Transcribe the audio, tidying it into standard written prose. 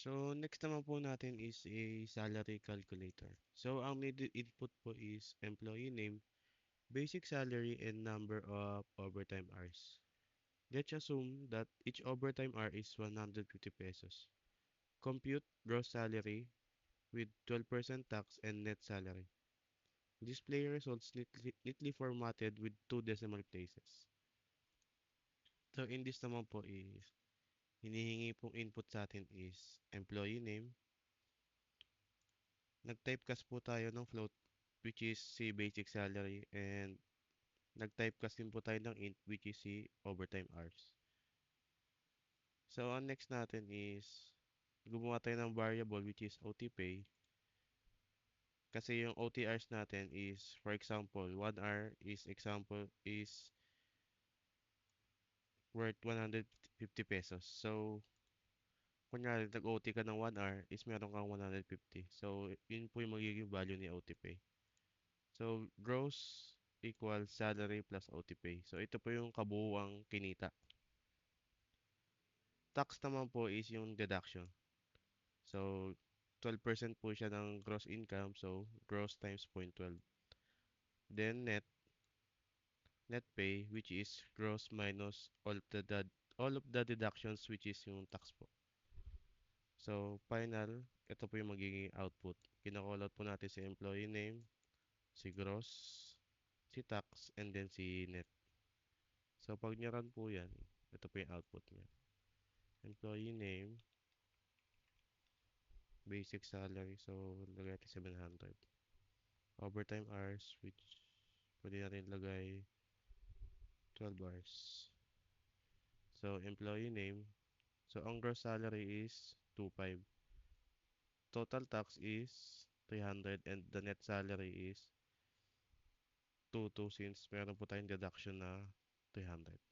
So, next naman po natin is a salary calculator. So, ang needed input po is employee name, basic salary, and number of overtime hours. Let's assume that each overtime hour is 150 pesos. Compute gross salary with 12% tax and net salary. Display results neatly formatted with two decimal places. So, in this naman po is, hinihingi pong input sa atin is employee name. Nag-typecast po tayo ng float which is si basic salary and nag-typecast din po tayo ng int which is si overtime hours. So, ang next natin is gumawa tayo ng variable which is OTPay. Kasi yung OT hours natin is, for example, 1 hour is example is worth 150 pesos. So, kunyari nag-OT ka ng 1 hour is meron kang 150. So, yun po yung magiging value ni OTPay. So, gross equals salary plus OTPay. So, ito po yung kabuuang kinita. Tax naman po is yung deduction. So, 12% po siya ng gross income. So, gross times 0.12. Then, net pay, which is gross minus all of the deductions, which is yung tax po. So, final, ito po yung magiging output. Kinakalot po natin si employee name, si gross, si tax, and then si net. So, pag niran po yan, ito po yung output niya. Employee name, basic salary, so lagay natin 700. Overtime hours, which pwede natin lagay 12 hours. So, employee name, so ang gross salary is 2.5. Total tax is 300 and the net salary is 2.2 since meron po tayong deduction na 300.